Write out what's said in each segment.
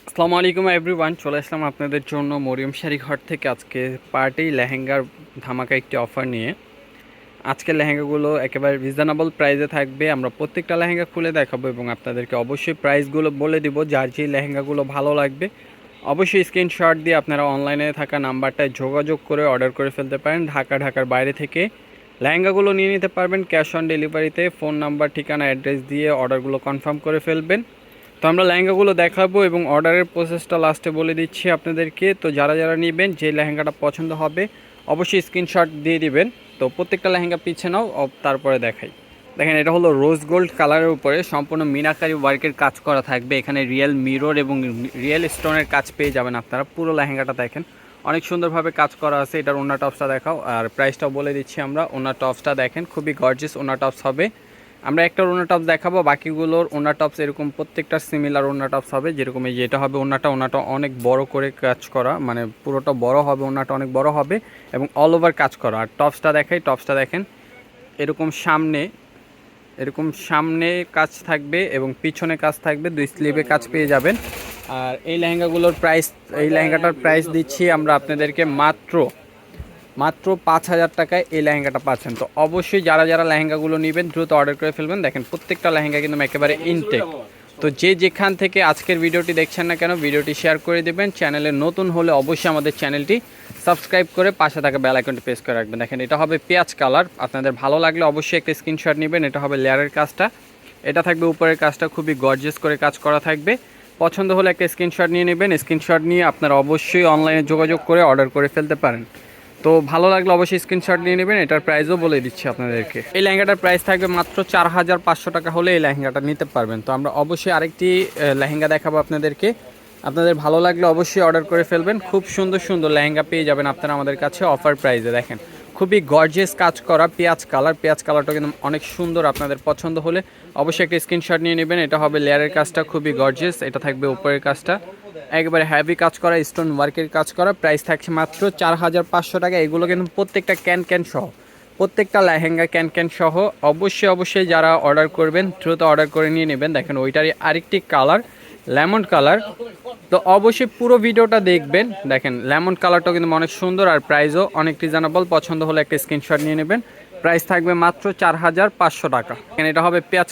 আসসালামু আলাইকুম এভরিওয়ান, চলে আসলাম আপনাদের জন্য মরিয়ম শাড়ি ঘর থেকে আজকে পার্টি লেহেঙ্গার ধামাকা একটি অফার নিয়ে। আজকের লেহেঙ্গাগুলো একেবারে রিজনেবল প্রাইসে থাকবে। আমরা প্রত্যেকটা লেহেঙ্গা খুলে দেখাবো এবং আপনাদেরকে অবশ্যই প্রাইসগুলো বলে দিব। যার যে লেহেঙ্গাগুলো ভালো লাগবে অবশ্যই স্ক্রিনশট দিয়ে আপনারা অনলাইনে থাকা নাম্বারটায় যোগাযোগ করে অর্ডার করে ফেলতে পারেন। ঢাকার বাইরে থেকে লেহেঙ্গাগুলো নিয়ে নিতে পারবেন ক্যাশ অন ডেলিভারিতে। ফোন নাম্বার, ঠিকানা, অ্যাড্রেস দিয়ে অর্ডারগুলো কনফার্ম করে ফেলবেন। তো আমরা লেহেঙ্গাগুলো দেখাবো এবং অর্ডারের প্রসেসটা লাস্টে বলে দিচ্ছি আপনাদেরকে। তো যারা যারা নেবেন, যে লেহেঙ্গাটা পছন্দ হবে অবশ্যই স্ক্রিনশট দিয়ে দিবেন। তো প্রত্যেকটা লেহেঙ্গা পিছে নাও, তারপরে দেখাই। দেখেন, এটা হলো রোজ গোল্ড কালারের উপরে সম্পূর্ণ মিনাকারি ওয়ার্কের কাজ করা থাকবে। এখানে রিয়েল মিরর এবং রিয়েল স্টোনের কাজ পেয়ে যাবেন আপনারা। পুরো লেহেঙ্গাটা দেখেন অনেক সুন্দরভাবে কাজ করা আছে। এটার ওড়না টপসটা দেখাও, আর প্রাইসটাও বলে দিচ্ছি আমরা। ওড়না টপসটা দেখেন, খুবই গর্জিয়াস ওড়না টপস হবে। আমরা একটা ওড়না টপস দেখাবো, বাকিগুলোর ওড়না টপস এরকম প্রত্যেকটা সিমিলার ওড়না টপস হবে। যেরকম এই যে এটা হবে ওড়নাটা অনেক বড় করে কাজ করা, মানে পুরোটা বড় হবে, ওড়নাটা অনেক বড় হবে এবং অল ওভার কাজ করা। আর টপসটা দেখাই, টপসটা দেখেন এরকম সামনে কাজ থাকবে এবং পিছনে কাজ থাকবে, দুই স্লিভে কাজ পেয়ে যাবেন। আর এই লেহেঙ্গাটার প্রাইস দিচ্ছি আমরা আপনাদেরকে মাত্র 5,000 টাকায় এই লেহেঙ্গাটা পাচ্ছেন। তো অবশ্যই যারা যারা লেহেঙ্গাগুলো নেবেন দ্রুত অর্ডার করে ফেলবেন। দেখেন প্রত্যেকটা লেহেঙ্গা কিন্তু একেবারে ইনটেক। তো যে যেখান থেকে আজকের ভিডিওটি দেখছেন না কেন, ভিডিওটি শেয়ার করে দেবেন। চ্যানেলে নতুন হলে অবশ্যই আমাদের চ্যানেলটি সাবস্ক্রাইব করে পাশে থাকা বেল আইকনটি প্রেস করে রাখবেন। দেখেন, এটা হবে পেঁয়াজ কালার। আপনাদের ভালো লাগলে অবশ্যই একটা স্ক্রিনশট নেবেন। এটা হবে লেয়ারের কাজটা, এটা থাকবে উপরের কাজটা, খুবই গর্জিয়াস করে কাজ করা থাকবে। পছন্দ হলে একটা স্ক্রিনশট নিয়ে নেবেন। স্ক্রিনশট নিয়ে আপনারা অবশ্যই অনলাইনে যোগাযোগ করে অর্ডার করে ফেলতে পারেন। তো ভালো লাগলে অবশ্যই স্ক্রিনশট নিয়ে নেবেন। এটার প্রাইসও বলে দিচ্ছি আপনাদেরকে। এই লেহেঙ্গাটার প্রাইস থাকবে মাত্র 4,500 টাকা হলে এই লেহেঙ্গাটা নিতে পারবেন। তো আমরা অবশ্যই আরেকটি লেহেঙ্গা দেখাবো আপনাদেরকে। আপনাদের ভালো লাগলে অবশ্যই অর্ডার করে ফেলবেন। খুব সুন্দর সুন্দর লেহেঙ্গা পেয়ে যাবেন আপনারা আমাদের কাছে অফার প্রাইসে। দেখেন খুবই গর্জিয়াস কাজ করা পেঁয়াজ কালারটা কিন্তু অনেক সুন্দর। আপনাদের পছন্দ হলে অবশ্যই একটা স্ক্রিনশট নিয়ে নেবেন। এটা হবে লেয়ারের কাজটা, খুবই গর্জিয়াস। এটা থাকবে উপরের কাজটা, একবারে হ্যাভি কাজ করা, স্টোন ওয়ার্কের কাজ করা। প্রাইস থাকছে মাত্র 4,500 টাকা। এগুলো কিন্তু প্রত্যেকটা ক্যান সহ, প্রত্যেকটা লেহেঙ্গা ক্যান সহ। অবশ্যই যারা অর্ডার করবেন দ্রুত অর্ডার করে নিয়ে নেবেন। দেখেন ওইটারই আরেকটি কালার, লেমন কালার। তো অবশ্যই পুরো ভিডিওটা দেখবেন। দেখেন লেমন কালারটাও কিন্তু অনেক সুন্দর আর প্রাইসও অনেক রিজনেবল। পছন্দ হলে একটা স্ক্রিনশট নিয়ে নেবেন। প্রাইস থাকবে মাত্র 4,500 টাকা। এখানে এটা হবে পেঁয়াজ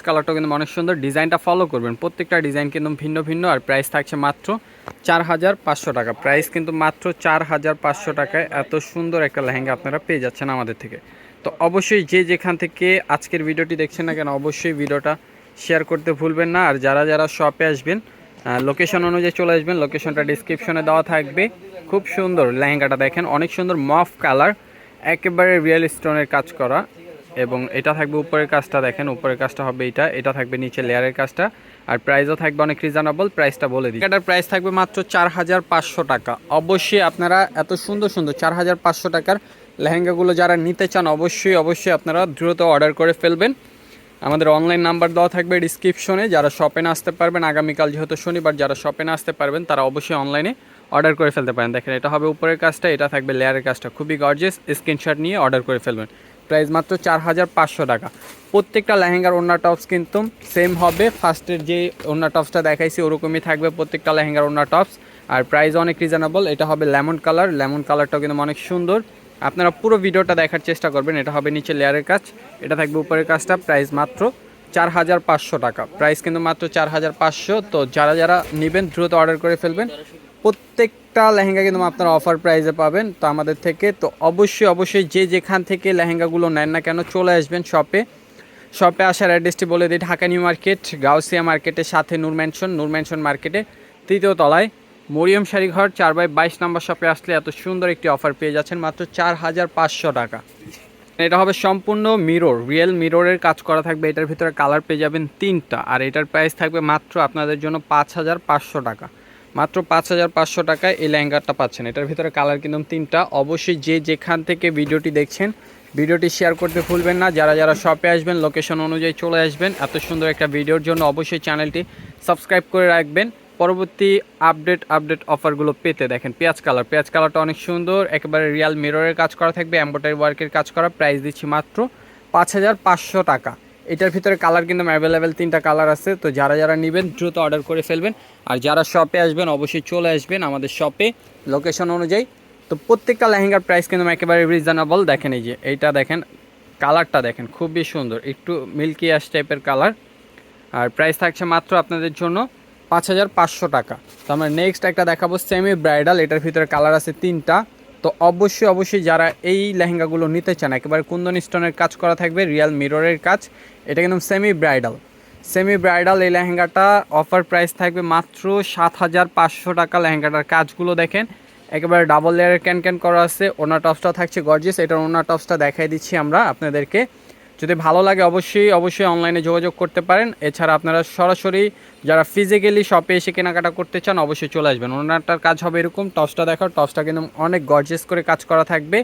কালারটাও কিন্তু অনেক সুন্দর। ডিজাইনটা ফলো করবেন, প্রত্যেকটা ডিজাইন কিন্তু ভিন্ন ভিন্ন। আর প্রাইস থাকছে মাত্র 4,500 টাকা। প্রাইস কিন্তু মাত্র 4,500 টাকায় এত সুন্দর একটা লেহেঙ্গা আপনারা পেয়ে যাচ্ছেন আমাদের থেকে। তো অবশ্যই যে যেখান থেকে আজকের ভিডিওটি দেখছেন না কেন অবশ্যই ভিডিওটা শেয়ার করতে ভুলবেন না। আর যারা যারা শপে আসবেন লোকেশন অনুযায়ী চলে আসবেন। লোকেশনটা ডিসক্রিপশনে দেওয়া থাকবে। খুব সুন্দর লেহেঙ্গাটা দেখেন, অনেক সুন্দর মফ কালার, একেবারে রিয়েল স্টোনের কাজ করা। এবং এটা থাকবে উপরের কাজটা, দেখেন উপরের কাজটা হবে এটা থাকবে নিচে লেয়ারের কাজটা। আর প্রাইসও থাকবে অনেক রিজনেবল। প্রাইসটা বলে দিই, এটার প্রাইস থাকবে মাত্র 4,500 টাকা। অবশ্যই আপনারা এত সুন্দর 4,500 টাকার লেহেঙ্গাগুলো যারা নিতে চান অবশ্যই আপনারা দ্রুত অর্ডার করে ফেলবেন। আমাদের অনলাইন নাম্বার দেওয়া থাকবে ডিসক্রিপশনে। যারা শপে না আসতে পারবেন, আগামীকাল যেহেতু শনিবার, যারা শপে না আসতে পারবেন তারা অবশ্যই অনলাইনে অর্ডার করে ফেলতে পারেন। দেখেন এটা হবে উপরের কাজটা, এটা থাকবে লেয়ারের কাজটা, খুবই গর্জিয়াস। স্ক্রিনশট নিয়ে অর্ডার করে ফেলবেন। প্রাইস মাত্র 4,500 টাকা। প্রত্যেকটা লেহেঙ্গার ওড়না টপস কিন্তু সেম হবে। ফার্স্টের যে ওড়না টপসটা দেখাইছি ওরকমই থাকবে প্রত্যেকটা লেহেঙ্গার ওড়না টপস। আর প্রাইস অনেক রিজনেবল। এটা হবে লেমন কালারটাও কিন্তু অনেক সুন্দর। আপনারা পুরো ভিডিওটা দেখার চেষ্টা করবেন। এটা হবে নিচে লেয়ারের কাজ, এটা থাকবে উপরের কাজটা। প্রাইস মাত্র 4,500 টাকা। প্রাইস কিন্তু মাত্র 4,500। তো যারা যারা নেবেন দ্রুত অর্ডার করে ফেলবেন। প্রত্যেকটা লেহেঙ্গা কিন্তু আপনারা অফার প্রাইসে পাবেন তো আমাদের থেকে। তো অবশ্যই যে যেখান থেকে লেহেঙ্গাগুলো নেন না কেন চলে আসবেন শপে আসার অ্যাড্রেসটি বলে দিই। ঢাকা নিউ মার্কেট, গাউসিয়া মার্কেটের সাথে নূর ম্যানশন মার্কেটে 3য় তলায় মরিয়ম শাড়ি ঘর 4/22 নম্বর শপে আসলে এত সুন্দর একটি অফার পেয়ে যাচ্ছেন মাত্র 4,500 টাকা। এটা হবে সম্পূর্ণ রিয়েল মিররের কাজ করা থাকবে। এটার ভিতরে কালার পেয়ে যাবেন 3টা। আর এটার প্রাইস থাকবে মাত্র আপনাদের জন্য 5,500 টাকা। মাত্র 5,500 টাকায় এই লেহেঙ্গাটা পাচ্ছেন। এটার ভিতরে কালার কিন্তু 3টা। অবশ্যই যে যেখান থেকে ভিডিওটি দেখছেন ভিডিওটি শেয়ার করতে ভুলবেন না। যারা যারা শপে আসবেন লোকেশন অনুযায়ী চলে আসবেন। এত সুন্দর একটা ভিডিওর জন্য অবশ্যই চ্যানেলটি সাবস্ক্রাইব করে রাখবেন পরবর্তী আপডেট অফারগুলো পেতে। দেখেন পেঁয়াজ কালারটা অনেক সুন্দর, একেবারে রিয়াল মিররের কাজ করা থাকবে, এমব্রয়ডারি ওয়ার্কের কাজ করা। প্রাইস দিচ্ছি মাত্র 5,500 টাকা। এটার ভিতরে কালার কিন্তু অ্যাভেলেবেল 3টা কালার আছে। তো যারা যারা নেবেন দ্রুত অর্ডার করে ফেলবেন। আর যারা শপে আসবেন অবশ্যই চলে আসবেন আমাদের শপে লোকেশন অনুযায়ী। তো প্রত্যেকটা লেহেঙ্গার প্রাইস কিন্তু একেবারে রিজনেবল। দেখেন এই যে এইটা দেখেন, কালারটা দেখেন খুবই সুন্দর, একটু মিল্কি অ্যাশ টাইপের কালার। আর প্রাইস থাকছে মাত্র আপনাদের জন্য 5500 টাকা। তো আমরা নেক্সট একটা দেখাবো সেমি ব্রাইডাল, এটার ভিতরে কালার আছে 3টা। তো অবশ্যই যারা এই লেহেঙ্গাগুলো নিতে চান, একেবারে কুন্দন স্টোনের কাজ করা থাকবে, রিয়াল মিররের কাজ, এটা কিন্তু সেমি ব্রাইডাল এই লেহেঙ্গাটা অফার প্রাইস থাকবে মাত্র 7500 টাকা। লেহেঙ্গাটার কাজগুলো দেখেন একেবারে ডাবল লেয়ারের ক্যান করা আছে। ওনার টপসটা থাকছে গর্জিয়াস, এটার ওনার টপসটা দেখাই দিচ্ছি আমরা আপনাদেরকে। যদি ভালো লাগে অবশ্যই অনলাইনে যোগাযোগ করতে পারেন। এছাড়া আপনারা সরাসরি যারা ফিজিক্যালি শপে এসে কেনাকাটা করতে চান অবশ্যই চলে আসবেন। ওনারটার কাজ হবে এরকম, টপসটা দেখো, টপসটা কিন্তু অনেক গর্জিয়াস করে কাজ করা থাকবে।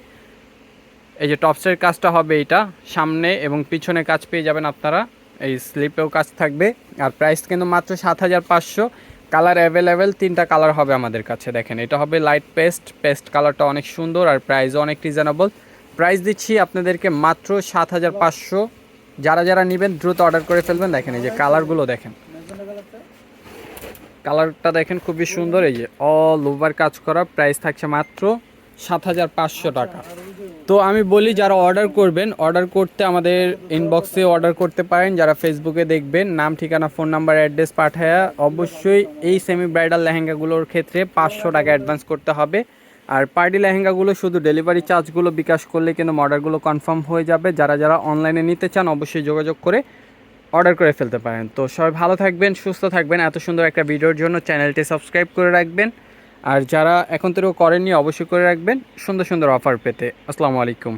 এই যে টপসের কাজটা হবে এইটা, সামনে এবং পিছনে কাজ পেয়ে যাবেন আপনারা, এই স্লিপেও কাজ থাকবে। আর প্রাইস কিন্তু মাত্র 7500। কালার অ্যাভেলেবেল 3টা কালার হবে আমাদের কাছে। দেখেন এটা হবে লাইট পেস্ট কালারটা অনেক সুন্দর, আর প্রাইসও অনেক রিজনেবল। প্রাইস দিচ্ছি আপনাদেরকে মাত্র 7500। যারা যারা নেবেন দ্রুত অর্ডার করে ফেলবেন। দেখেন এই যে কালারগুলো দেখেন, কালারটা দেখেন খুবই সুন্দর। এই যে অল ওভার কাজ করা, প্রাইস থাকছে মাত্র 7500 টাকা। তো আমি বলি যারা অর্ডার করবেন, অর্ডার করতে আমাদের ইনবক্সে অর্ডার করতে পারেন। যারা ফেসবুকে দেখবেন, নাম ঠিকানা ফোন নাম্বার অ্যাড্রেস পাঠায়া অবশ্যই এই সেমি ব্রাইডাল লেহেঙ্গাগুলোর ক্ষেত্রে 500 টাকা অ্যাডভান্স করতে হবে। আর পার্টি লেহেঙ্গাগুলো শুধু ডেলিভারি চার্জগুলো বিকাশ করলে কিন্তু অর্ডারগুলো কনফার্ম হয়ে যাবে। যারা যারা অনলাইনে নিতে চান অবশ্যই যোগাযোগ করে অর্ডার করে ফেলতে পারেন। তো সবাই ভালো থাকবেন, সুস্থ থাকবেন। এত সুন্দর একটা ভিডিওর জন্য চ্যানেলটি সাবস্ক্রাইব করে রাখবেন। আর যারা এখন থেকেও করেননি অবশ্যই করে রাখবেন সুন্দর সুন্দর অফার পেতে। আসসালামু আলাইকুম।